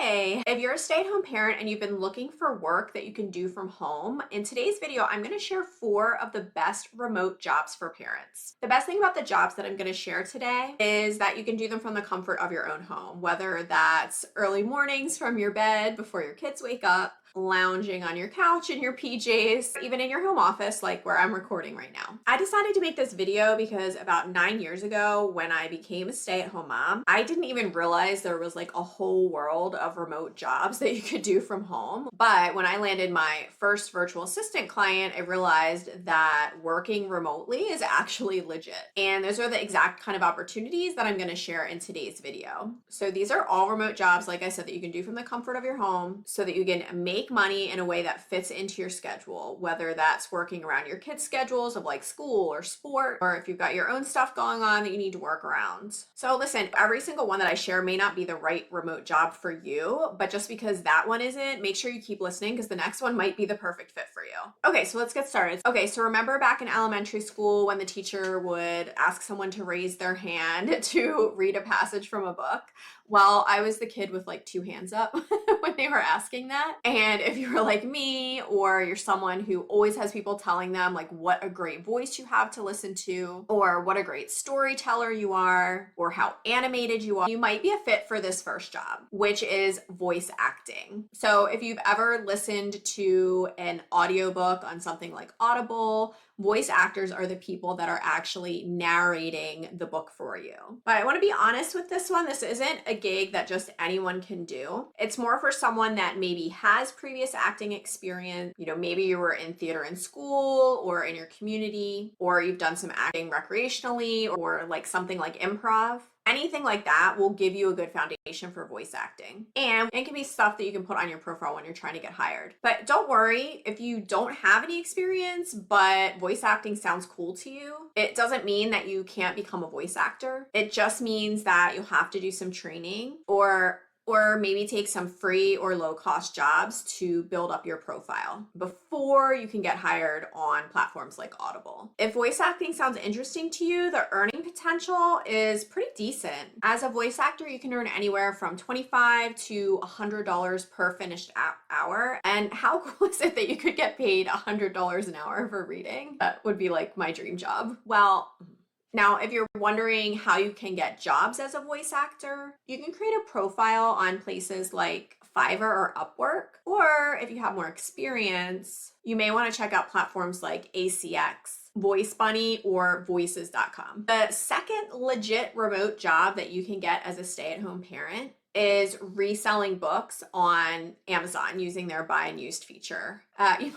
Hey, if you're a stay-at-home parent and you've been looking for work that you can do from home, in today's video, I'm going to share 4 of the best remote jobs for parents. The best thing about the jobs that I'm going to share today is that you can do them from the comfort of your own home, whether that's early mornings from your bed before your kids wake up, lounging on your couch in your PJs, even in your home office, like where I'm recording right now. I decided to make this video because about 9 years ago, when I became a stay-at-home mom, I didn't even realize there was like a whole world of remote jobs that you could do from home. But when I landed my first virtual assistant client, I realized that working remotely is actually legit. And those are the exact kind of opportunities that I'm going to share in today's video. So these are all remote jobs, like I said, that you can do from the comfort of your home so that you can make money in a way that fits into your schedule, whether that's working around your kids' schedules of like school or sport, or if you've got your own stuff going on that you need to work around. So listen, every single one that I share may not be the right remote job for you, but just because that one isn't, make sure you keep listening because the next one might be the perfect fit for you. Okay, so let's get started. Okay, so remember back in elementary school when the teacher would ask someone to raise their hand to read a passage from a book? Well, I was the kid with like 2 hands up when they were asking that. And if you're like me, or you're someone who always has people telling them like what a great voice you have to listen to, or what a great storyteller you are, or how animated you are, you might be a fit for this first job, which is voice acting. So if you've ever listened to an audiobook on something like Audible, voice actors are the people that are actually narrating the book for you. But I want to be honest with this one. This isn't a gig that just anyone can do. It's more for someone that maybe has previous acting experience. You know, maybe you were in theater in school or in your community, or you've done some acting recreationally, or like something like improv. Anything like that will give you a good foundation for voice acting. And it can be stuff that you can put on your profile when you're trying to get hired. But don't worry if you don't have any experience, but voice acting sounds cool to you. It doesn't mean that you can't become a voice actor. It just means that you'll have to do some training or maybe take some free or low cost jobs to build up your profile before you can get hired on platforms like Audible. If voice acting sounds interesting to you, the earning potential is pretty decent. As a voice actor, you can earn anywhere from $25 to $100 per finished hour. And how cool is it that you could get paid $100 an hour for reading? That would be like my dream job. Well, now, if you're wondering how you can get jobs as a voice actor, you can create a profile on places like Fiverr or Upwork. Or if you have more experience, you may want to check out platforms like ACX, Voice Bunny, or voices.com. The second legit remote job that you can get as a stay-at-home parent is reselling books on Amazon using their buy and used feature. You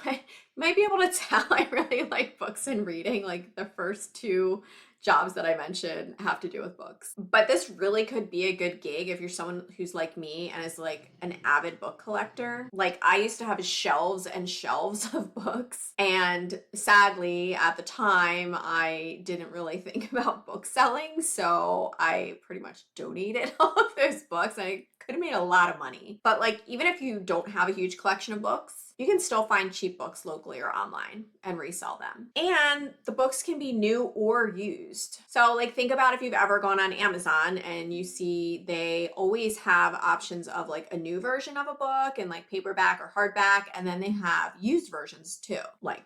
might be able to tell I really like books and reading. Like the first 2 jobs that I mentioned have to do with books. But this really could be a good gig if you're someone who's like me and is like an avid book collector. Like I used to have shelves and shelves of books. And sadly, at the time, I didn't really think about book selling. So I pretty much donated all of those books. I could have made a lot of money. But like, even if you don't have a huge collection of books, you can still find cheap books locally or online and resell them. And the books can be new or used. So like think about if you've ever gone on Amazon and you see they always have options of like a new version of a book and like paperback or hardback. And then they have used versions too, like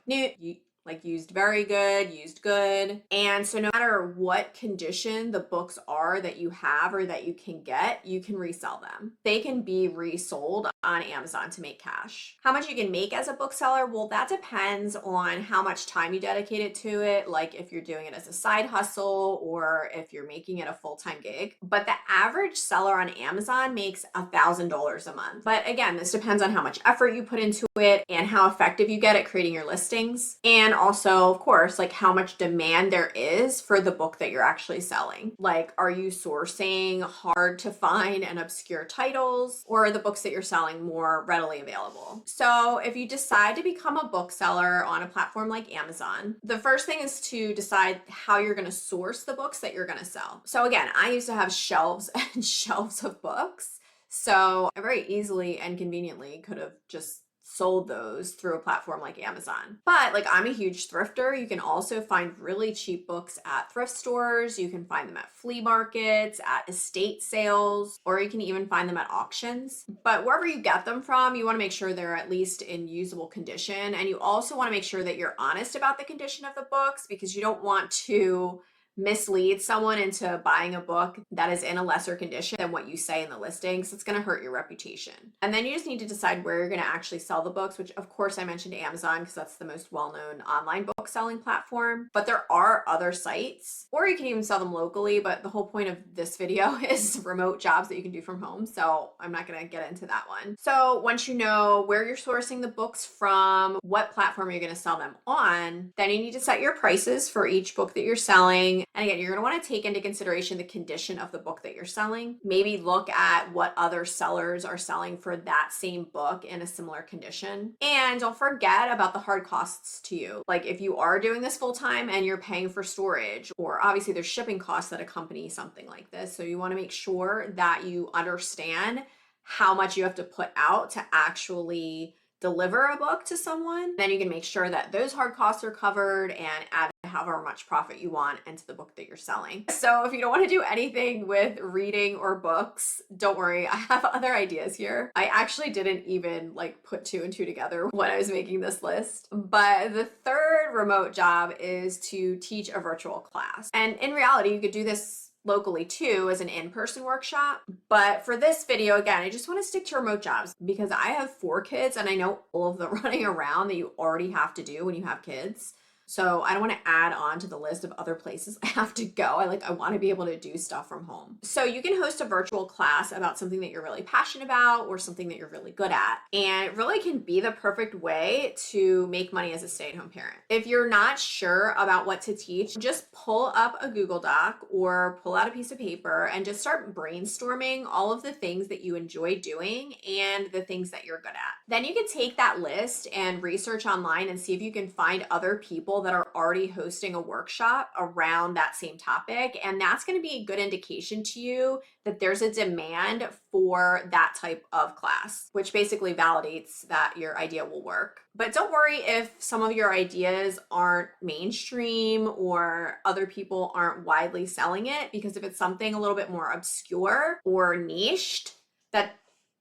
used very good, used good. And so no matter what condition the books are that you have or that you can get, you can resell them. They can be resold on Amazon to make cash. How much you can make as a bookseller? Well, that depends on how much time you dedicated to it, like if you're doing it as a side hustle or if you're making it a full-time gig. But the average seller on Amazon makes $1,000 a month. But again, this depends on how much effort you put into it and how effective you get at creating your listings. And also, of course, like how much demand there is for the book that you're actually selling. Like, are you sourcing hard to find and obscure titles, or are the books that you're selling more readily available? So if you decide to become a bookseller on a platform like Amazon, the first thing is to decide how you're going to source the books that you're going to sell. So again, I used to have shelves and shelves of books. So I very easily and conveniently could have just sold those through a platform like Amazon. But like, I'm a huge thrifter. You can also find really cheap books at thrift stores. You can find them at flea markets, at estate sales, or you can even find them at auctions. But wherever you get them from, you want to make sure they're at least in usable condition. And you also want to make sure that you're honest about the condition of the books, because you don't want to mislead someone into buying a book that is in a lesser condition than what you say in the listings. It's going to hurt your reputation. And then you just need to decide where you're going to actually sell the books, which of course I mentioned Amazon because that's the most well-known online book selling platform. But there are other sites, or you can even sell them locally. But the whole point of this video is remote jobs that you can do from home. So I'm not going to get into that one. So once you know where you're sourcing the books from, what platform you're going to sell them on, then you need to set your prices for each book that you're selling. And again, you're going to want to take into consideration the condition of the book that you're selling. Maybe look at what other sellers are selling for that same book in a similar condition. And don't forget about the hard costs to you. Like if you are doing this full time and you're paying for storage, or obviously there's shipping costs that accompany something like this. So you want to make sure that you understand how much you have to put out to actually deliver a book to someone. Then you can make sure that those hard costs are covered and add however much profit you want into the book that you're selling. So if you don't want to do anything with reading or books, don't worry, I have other ideas here. I actually didn't even like put 2 and 2 together when I was making this list. But the third remote job is to teach a virtual class. And in reality, you could do this locally too as an in-person workshop. But for this video, again, I just want to stick to remote jobs because I have 4 kids and I know all of the running around that you already have to do when you have kids. So I don't want to add on to the list of other places I have to go. I want to be able to do stuff from home. So you can host a virtual class about something that you're really passionate about or something that you're really good at. And it really can be the perfect way to make money as a stay-at-home parent. If you're not sure about what to teach, just pull up a Google Doc or pull out a piece of paper and just start brainstorming all of the things that you enjoy doing and the things that you're good at. Then you can take that list and research online and see if you can find other people that are already hosting a workshop around that same topic. And that's going to be a good indication to you that there's a demand for that type of class, which basically validates that your idea will work. But don't worry if some of your ideas aren't mainstream or other people aren't widely selling it, because if it's something a little bit more obscure or niched, that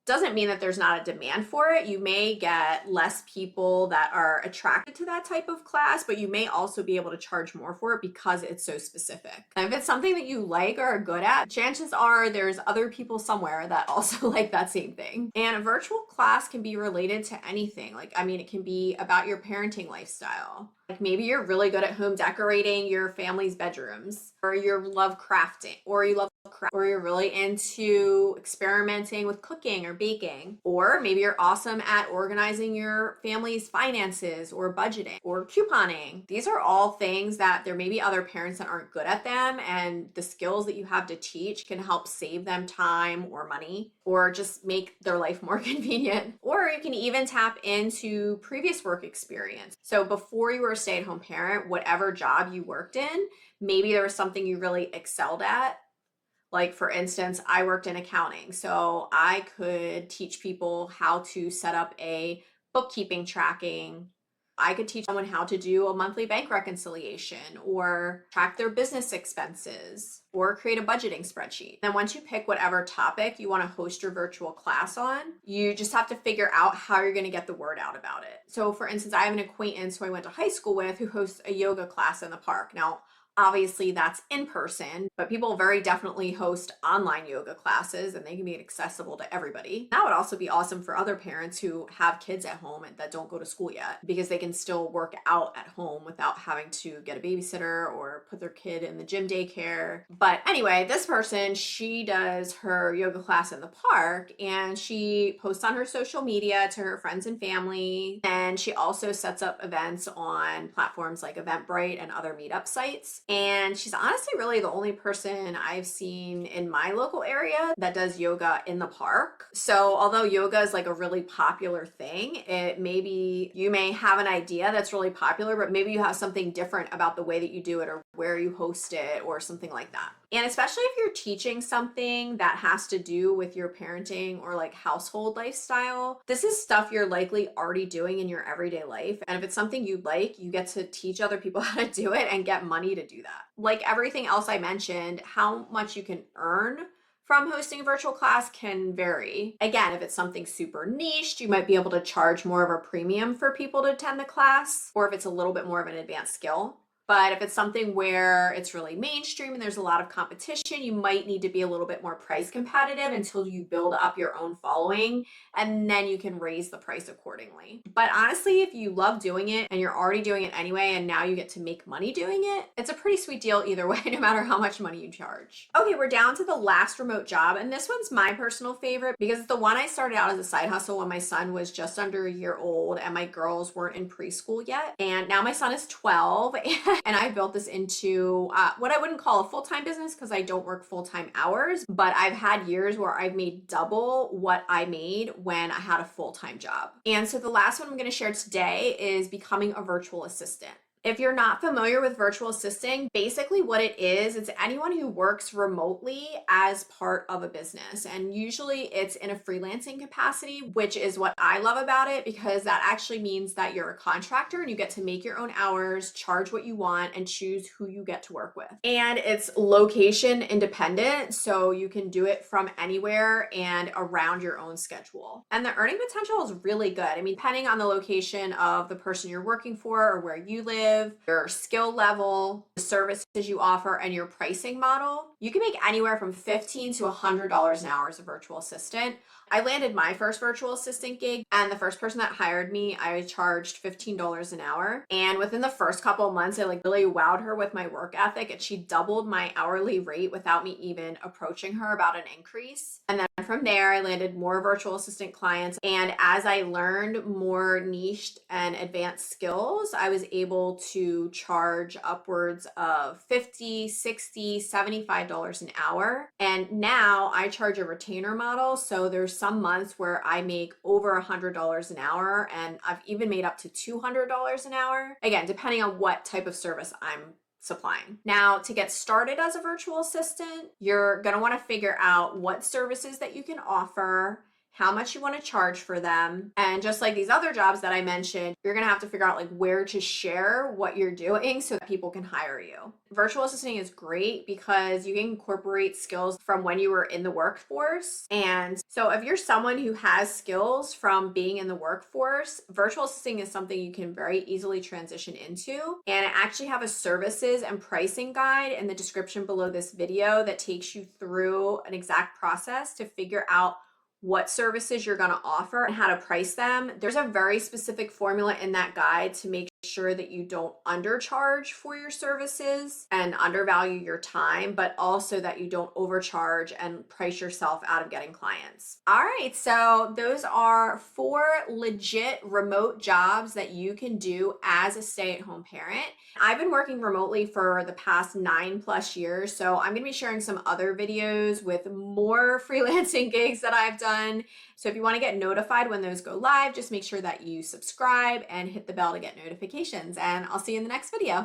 doesn't mean that there's not a demand for it. You may get less people that are attracted to that type of class, but you may also be able to charge more for it because it's so specific. And if it's something that you like or are good at, chances are there's other people somewhere that also like that same thing. And a virtual class can be related to anything. It can be about your parenting lifestyle. Like maybe you're really good at home decorating your family's bedrooms, or you love crafting, or you love or you're really into experimenting with cooking or baking, or maybe you're awesome at organizing your family's finances or budgeting or couponing. These are all things that there may be other parents that aren't good at them, and the skills that you have to teach can help save them time or money, or just make their life more convenient. Or you can even tap into previous work experience. So before you were a stay-at-home parent, whatever job you worked in, maybe there was something you really excelled at. Like for instance, I worked in accounting, so I could teach people how to set up a bookkeeping tracking. I could teach someone how to do a monthly bank reconciliation or track their business expenses or create a budgeting spreadsheet. Then once you pick whatever topic you want to host your virtual class on, you just have to figure out how you're going to get the word out about it. So for instance, I have an acquaintance who I went to high school with who hosts a yoga class in the park. Now, obviously that's in person, but people very definitely host online yoga classes and they can be accessible to everybody. That would also be awesome for other parents who have kids at home and that don't go to school yet, because they can still work out at home without having to get a babysitter or put their kid in the gym daycare. But anyway, this person, she does her yoga class in the park and she posts on her social media to her friends and family. And she also sets up events on platforms like Eventbrite and other meetup sites. And she's honestly really the only person I've seen in my local area that does yoga in the park. So although yoga is like a really popular thing, you may have an idea that's really popular, but maybe you have something different about the way that you do it or where you host it or something like that. And especially if you're teaching something that has to do with your parenting or like household lifestyle, this is stuff you're likely already doing in your everyday life. And if it's something you like, you get to teach other people how to do it and get money to do that. Like everything else I mentioned, how much you can earn from hosting a virtual class can vary. Again, if it's something super niche, you might be able to charge more of a premium for people to attend the class, or if it's a little bit more of an advanced skill. But if it's something where it's really mainstream and there's a lot of competition, you might need to be a little bit more price competitive until you build up your own following, and then you can raise the price accordingly. But honestly, if you love doing it and you're already doing it anyway, and now you get to make money doing it, it's a pretty sweet deal either way, no matter how much money you charge. Okay, we're down to the last remote job, and this one's my personal favorite because it's the one I started out as a side hustle when my son was just under a year old and my girls weren't in preschool yet. And now my son is 12 and I built this into what I wouldn't call a full-time business because I don't work full-time hours, but I've had years where I've made double what I made when I had a full-time job. And so the last one I'm going to share today is becoming a virtual assistant. If you're not familiar with virtual assisting, basically what it is, it's anyone who works remotely as part of a business. And usually it's in a freelancing capacity, which is what I love about it because that actually means that you're a contractor and you get to make your own hours, charge what you want, and choose who you get to work with. And it's location independent, so you can do it from anywhere and around your own schedule. And the earning potential is really good. I mean, depending on the location of the person you're working for or where you live, your skill level, the services you offer, and your pricing model, you can make anywhere from $15 to $100 an hour as a virtual assistant. I landed my first virtual assistant gig, and the first person that hired me, I charged $15 an hour. And within the first couple of months, I really wowed her with my work ethic, and she doubled my hourly rate without me even approaching her about an increase. And then from there, I landed more virtual assistant clients. And as I learned more niched and advanced skills, I was able to charge upwards of $50, $60, $75 an hour. And now I charge a retainer model. So there's some months where I make over $100 an hour, and I've even made up to $200 an hour. Again, depending on what type of service I'm supplying. Now, to get started as a virtual assistant, you're going to want to figure out what services that you can offer, how much you want to charge for them. And just like these other jobs that I mentioned, you're going to have to figure out where to share what you're doing so that people can hire you. Virtual assisting is great because you can incorporate skills from when you were in the workforce. And so if you're someone who has skills from being in the workforce, virtual assisting is something you can very easily transition into. And I actually have a services and pricing guide in the description below this video that takes you through an exact process to figure out what services you're going to offer and how to price them. There's a very specific formula in that guide to make sure that you don't undercharge for your services and undervalue your time, but also that you don't overcharge and price yourself out of getting clients. All right, so those are 4 legit remote jobs that you can do as a stay-at-home parent. I've been working remotely for the past 9+ years, so I'm going to be sharing some other videos with more freelancing gigs that I've done. So if you want to get notified when those go live, just make sure that you subscribe and hit the bell to get notifications, and I'll see you in the next video.